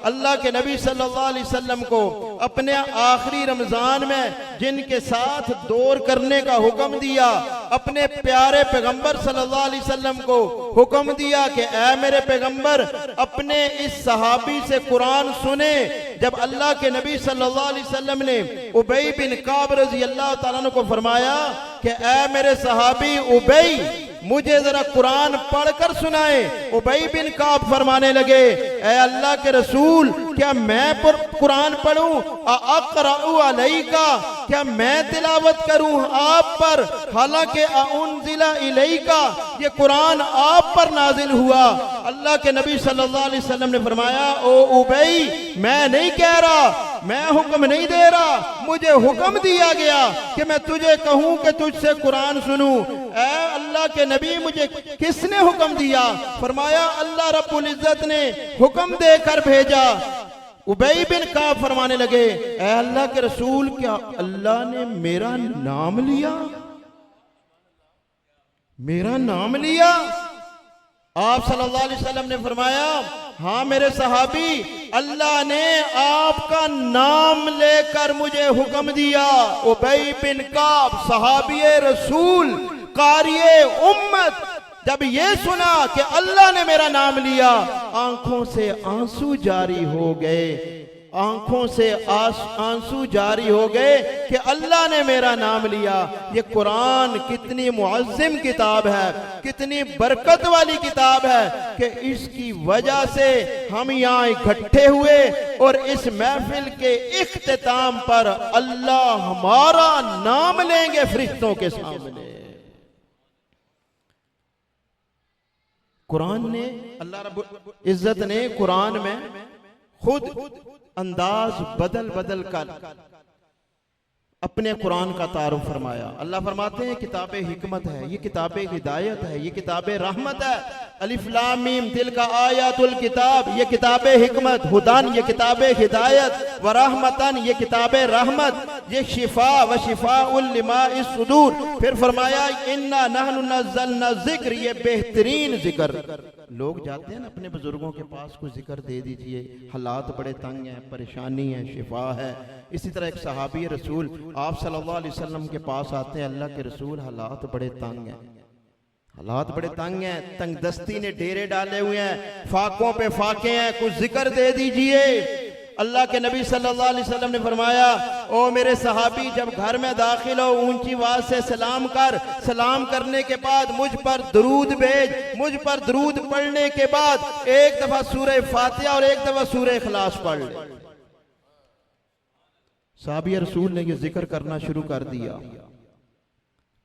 अल्लाह के नबी सल्लल्लाहु अलैहि वसल्लम को अपने आखिरी रमजान में जिनके साथ दौर करने का हुक्म दिया, अपने प्यारे पैगंबर सल्लल्लाहु अलैहि वसल्लम को हुक्म दिया कि ऐ मेरे पैगंबर अपने इस सहाबी से कुरान सुने। जब अल्लाह के नबी सल्लल्लाहु अलैहि वसल्लम ने उबई बिन काब रज़ी अल्लाह ताला अन्हु को फरमाया कि ऐ मेरे सहाबी उबई मुझे जरा कुरान पढ़कर सुनाए। उबई बिन काब फरमाने लगे, ऐ अल्लाह के रसूल क्या मैं कुरान पढ़ूं? अक़रअु अलैका, क्या मैं तिलावत करूं आप पर? हालांकि उन्ज़िला इलैका, ये कुरान आप पर नाजिल हुआ। अल्लाह के नबी सल्लल्लाहु अलैहि वसल्लम ने फरमाया, ओ उबई मैं नहीं कह रहा, मैं हुक्म नहीं दे रहा, मुझे हुक्म दिया गया कि मैं तुझे कहूं कि तुझसे कुरान सुनूं। ऐ अल्लाह के नबी मुझे किसने हुक्म दिया? फरमाया अल्लाह रब्बुल इज्जत ने हुक्म देकर भेजा। उबई बिन काब फरमाने लगे, ऐ अल्लाह के रसूल क्या अल्लाह ने मेरा नाम लिया? मेरा नाम लिया? आप सल्लल्लाहु अलैहि वसल्लम ने फरमाया, हाँ मेरे सहाबी, अल्लाह ने आपका नाम लेकर मुझे हुक्म दिया। उबई बिन काब सहाबी रसूल कारिए उम्मत जब ये सुना कि अल्लाह ने मेरा नाम लिया, आंखों से आंसू जारी हो गए, आंखों से आंसू जारी हो गए कि अल्लाह ने मेरा नाम लिया। ये कुरान कितनी मुअज़्ज़िम किताब है, कितनी बरकत वाली किताब है कि इसकी वजह से हम यहाँ इकट्ठे हुए और इस महफिल के इख्तिताम पर अल्लाह हमारा नाम लेंगे फरिश्तों के सामने। कुरान ने, अल्लाह रब्बुल इज्जत ने कुरान में खुद अंदाज बदल बदल कर अपने कुरान का तारुफ फरमाया। अल्लाह फरमाते हैं किताब हिकमत है, ये किताब हिदायत है, ये किताब रहमत है। अलिफ लाम मीम तिलका आयातुल किताब, ये किताब हिकमत, हुदान ये किताब हिदायत, व रहमतन ये किताब रहमत, ये शिफा व शिफाउल लिमाइस सुदूर। फिर फरमाया इन्ना नहनु नज़्ज़लना ज़िक्र, ये बेहतरीन जिक्र। लोग जाते हैं ना अपने बुजुर्गों के पास, कुछ जिक्र दे दीजिए, हालात बड़े तंग हैं, परेशानी है, शिफा है। इसी तरह एक सहाबी रसूल आप सल्लल्लाहु अलैहि वसल्लम के पास आते हैं, अल्लाह के रसूल हालात बड़े तंग हैं, हालात बड़े तंग हैं, तंग दस्ती ने डेरे डाले हुए हैं, फाकों पे फाके हैं, कुछ जिक्र दे दीजिए। अल्लाह के नबी सल्लल्लाहु अलैहि वसल्लम ने फरमाया, ओ मेरे सहाबी जब घर में दाखिल हो ऊंची आवाज से सलाम कर, सलाम करने के बाद मुझ पर दरूद भेज, मुझ पर दरूद पढ़ने के बाद एक दफा सूरह फातिहा और एक दफा सूरह इखलास पढ़ ले। सहाबी रसूल ने यह जिक्र करना शुरू कर दिया।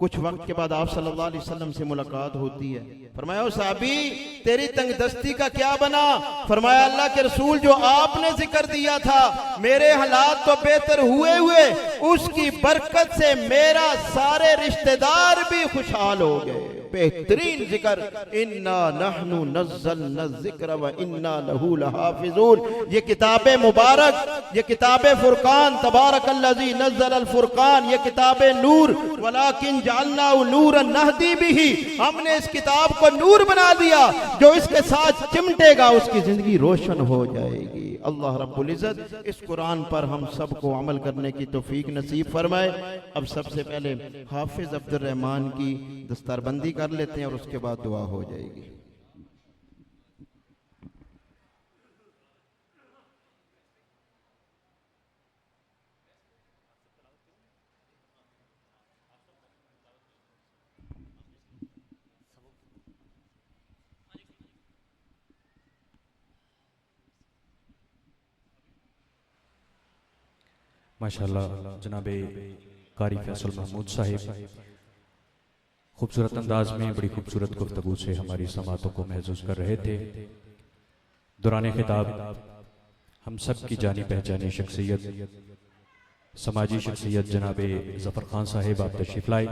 कुछ वक्त के बाद आप सल्लल्लाहु अलैहि वसल्लम से मुलाकात होती है। फरमाया ओ साहबी तेरी तंगदस्ती का क्या बना? फरमाया अल्लाह के रसूल जो आपने जिक्र दिया था मेरे हालात तो बेहतर हुए, उसकी बरकत से मेरा सारे रिश्तेदार भी खुशहाल हो गए। बेहतरीन जिक्र, इन्ना नहनु नज़्ज़लना ज़िक्र व इन्ना लहू लहाफ़िज़ून। ये किताब मुबारक, ये किताब फुरकान, तबारकल्लज़ी नज़्ज़लल फुरकान, ये किताब नूर, वलाकिन जअलनाहु नूरन नहदी बिही, हमने इस किताब को नूर बना दिया, जो इसके साथ चिमटेगा उसकी जिंदगी रोशन हो जाएगी। अल्लाह रब्बुल इज़्ज़त इस कुरान पर हम सबको अमल करने की तौफीक नसीब फरमाए। अब सबसे पहले हाफिज अब्दुर रहमान की दस्तरबंदी कर लेते हैं और उसके बाद दुआ हो जाएगी। माशाल्लाह जनाबे कारी फैसल महमूद साहिब खूबसूरत अंदाज में बड़ी खूबसूरत गुफ्तगू से हमारी समातों को महसूस कर रहे थे। दौरान खिताब हम सब की जानी पहचानी शख्सियत समाजी शख्सियत जनाब ज़फ़र खान साहिब आप तशरीफ़ लाए।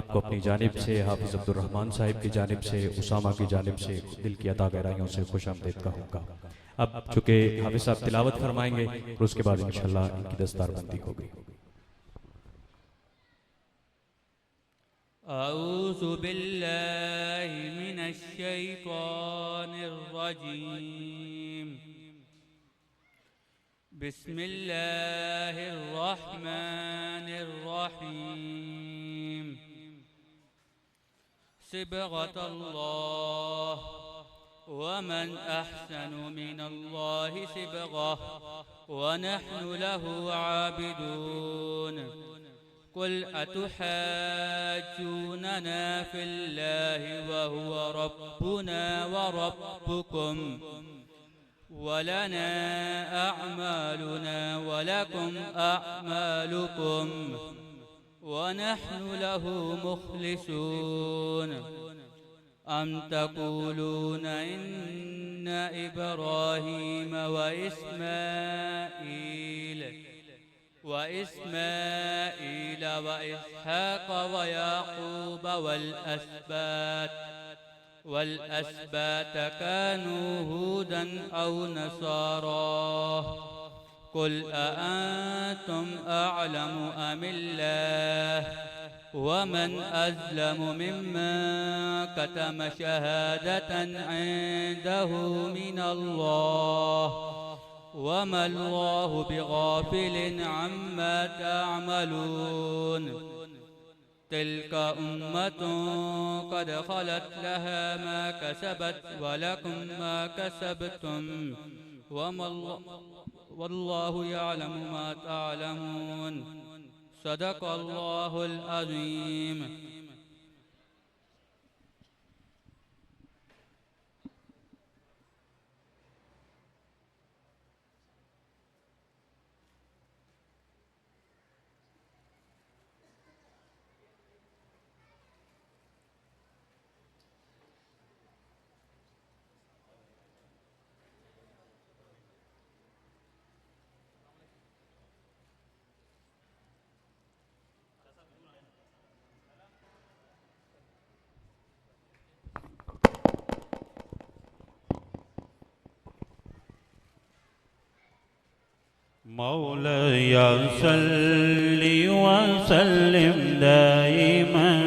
आपको अपनी जानिब से हाफिज़ अब्दुर रहमान साहिब की जानिब से उसामा की जानिब से दिल की अता गहराइयों से खुशामदीद कहूँगा। अब चूँकि हाफिज़ साहब तिलावत फरमाएंगे और उसके बाद इंशाअल्लाह इनकी दस्तारबंदी होगी। अऊज़ु बिल्लाहि मिनश शैतानिर रजीम बिस्मिल्लाहिर रहमानिर रहीम सिबग़तल्लाह वमन अहसनु मिनल्लाहि सिबग़ह व नहनु लहु आबिदून कुल अतुहाज्जूनना फिल्लाहि वहुव रब्बुना व रब्बुकुम वलना अअमालुना वलकुम अअमालुकुम वनहनु लहु मुखलिसून अम तक़ूलून इन्न इब्राहीम व इस्माईल व इसहाक़ व याक़ूब वल कानू हूदन औ नसारा कुल अअंतुम अअलमु अमिल्लाह वमन अज़लमु मिम्मन कतम शहादतन इंदहु मिनल्लाह वमा अल्लाहु बिगाफिलिन अम्मा तअमलून तिल्क उम्मतुन क़द ख़लत लहा मा कसबत वलकुम मा कसबतुम वल्लाहु यअलमु मा तअलमून सदक़ल्लाहुल अज़ीम। मौलाय सल्लि व सल्लिम दाइमन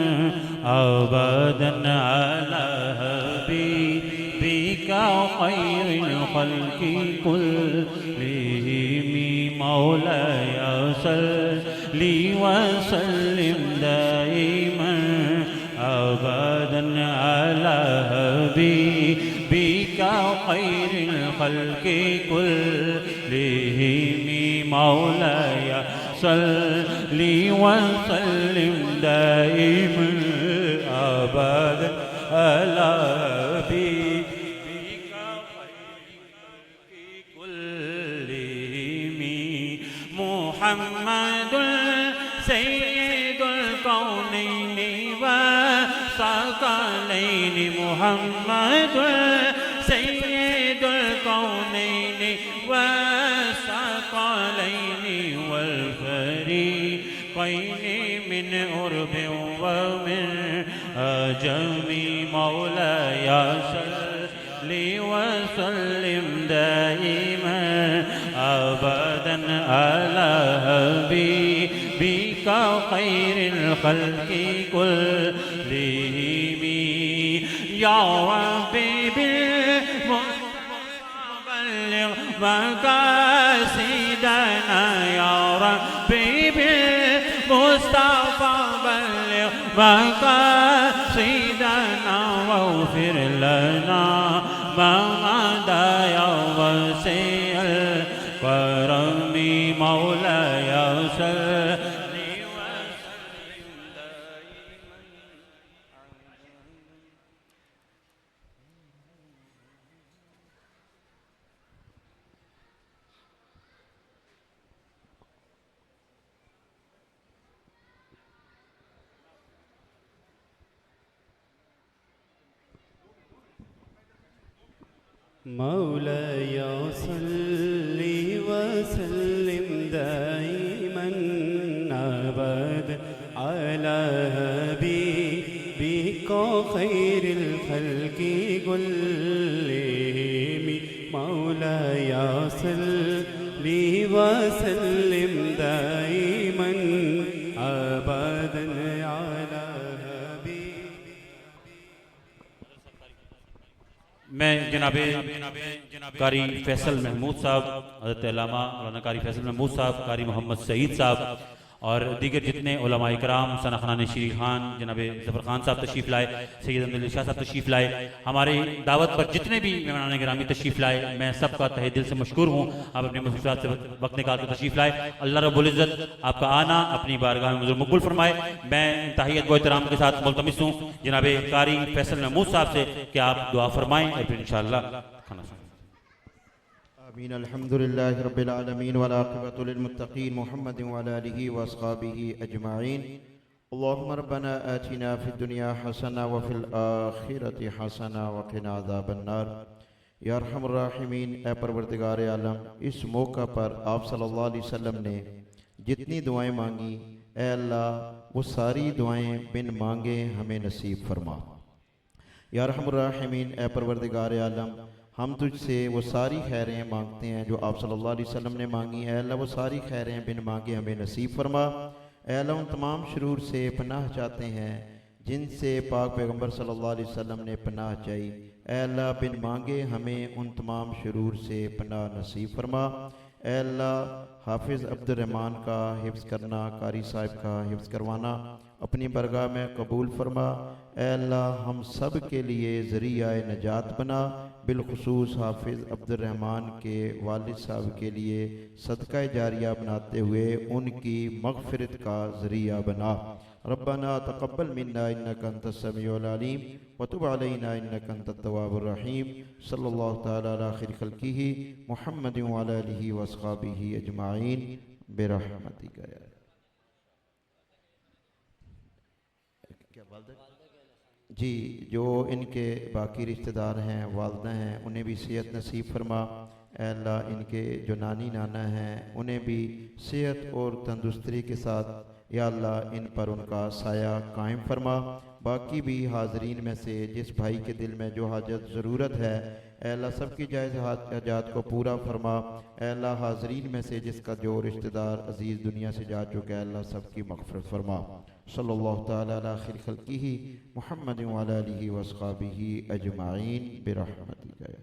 अबदन अला हबीबिका खैरिल खल्क़ि कुल्लिहिम। मौलाय सल्लि व सल्लिम दाइमन अबदन अला हबीबिका खैरिल खल्क़ि कुल्लिहिम। मौलाय सल्लि व सल्लिम दाइमन अबदन अला हबीबिका खैरिल कुल्लिहिम। मुहम्मदुल सय्यिदुल कौनैनि व सकलैनि। मुहम्मदुल सय्यिदुल कौनैनि व वल्फरीक़ैनि मिन उर्ब व मिन अजम। मौलाय सल्लि व सल्लिम दाइमन अबदन अला हबीबिका खैरिल खल्क़ि कुल्लिहिम। या रब्बी बिल बल्लिग़ मक़ासिदना या रब्बी बिल-मुस्तफ़ा बल्लिग़ मक़ासिदना वग़फ़िर लना मा मदा या वसीअल करम। मौलाय सल्लि व सल्लिम दाइमन। मौलाया सल्ली वसल्लिम दाइमन अबद अला हबीबिका खैरिल खल्क़ि कुल्लिहिम मौलाया सल्ली वसल्लिम दाइमन अबदन अला मैं जनाबे कारी फैसल महमूद साहब, हज़रत अल्लामा मौलाना कारी फैसल महमूद साहब, कारी मोहम्मद सईद साहब और दीगर जितने उलमा इकराम, सना खान श्री खान, जनाबे ज़फ़र खान साहब तशरीफ़ लाए, सैयद अब्दुल शाह साहब तशरीफ़ लाए, हमारे दावत पर जितने भी मेहमान गिरामी तशरीफ़ लाए, मैं सबका तहे दिल से मशकूर हूँ। आप अपने मसरूफ़ात से वक्त निकाल कर तशरीफ़ लाए। अल्लाह रब्बुल इज़्ज़त आपका आना अपनी बारगाह में मकबूल फरमाए। मैं तहियत व एहतराम के साथ मुल्तमिस हूँ जनाबे कारी फैसल महमूद साहब से कि आप दुआ फरमाएँ और फिर इंशाअल्लाह खाना खाएं। आमीन। अल्हम्दुलिल्लाहि रब्बिल आलमीन वल आक़िबतु लिल मुत्तक़ीन मुहम्मदिन व अला आलिहि व अस्हाबिहि अजमाइन। अल्लाहुम्मा रब्बना आतिना फिद दुनिया हसना व फिल आखिरति हसना व क़िना अज़ाबन्नार। या अरहमर राहिमीन, ए परवरदिगार आलम, इस मौका पर आप सल्लल्लाहु अलैहि वसल्लम ने जितनी दुआएं मांगी, ए अल्लाह वो सारी दुआएं बिन मांगे हमें नसीब फरमा। या अरहमर राहिमीन, ए परवरदिगार आलम, हम तुझसे वो सारी खैरें मांगते हैं जो आप सल्लल्लाहु अलैहि वसल्लम ने मांगी। ऐ अल्लाह वो सारी खैरें बिन मांगे हमें नसीब फरमा। ऐ अल्लाह उन तमाम शुरूर से पनाह चाहते हैं जिनसे पाक पैगम्बर सल्लल्लाहु अलैहि वसल्लम ने पनाह चाही। ऐ अल्लाह बिन मांगे हमें उन तमाम शुरूर से पनाह नसीब फरमा। ऐ अल्लाह हाफिज़ अब्दुर्रहमान का हिफ्ज़ करना, कारी साहिब का हिफ्ज़ करवाना अपनी बरगाह में कबूल फरमा। ऐ अल्लाह हम सब के लिए ज़रिया नजात बना, बिलखुसूस हाफिज़ अब्दुर्रहमान के वालिद साहब के लिए सदका जारिया बनाते हुए उनकी मग़फ़िरत का ज़रिया बना। रब्बना तक़ब्बल मिन्ना इन्नका अंतस समीउल अलीम व तुब अलैना इन्नका अंतत तव्वाबुर रहीम। सल्लल्लाहु तआला अला खैरि खल्क़िही मुहम्मदिन व अला आलिहि व अस्हाबिही अजमाइन बिरहमतिका। जी, जो इनके बाकी रिश्तेदार हैं, वालदा हैं, उन्हें भी सेहत नसीब फरमा। ऐ अल्लाह इनके जो नानी नाना हैं उन्हें भी सेहत और तंदुरुस्ती के साथ या अल्लाह इन पर उनका साया कायम फरमा। बाकी भी हाजरीन में से जिस भाई के दिल में जो हाजत ज़रूरत है, ऐ अल्लाह सबकी जायज़ हाजात को पूरा फरमा। ऐ अल्लाह हाजरीन में से जिसका जो रिश्तेदार अजीज़ दुनिया से जा चुका है, अल्लाह सबकी मग़फ़िरत फरमा। सल्लल्लाहु तआला अला खैरि खल्क़िही मुहम्मदिन व अला आलिहि व अस्हाबिही अजमाइन बिरहमतिका।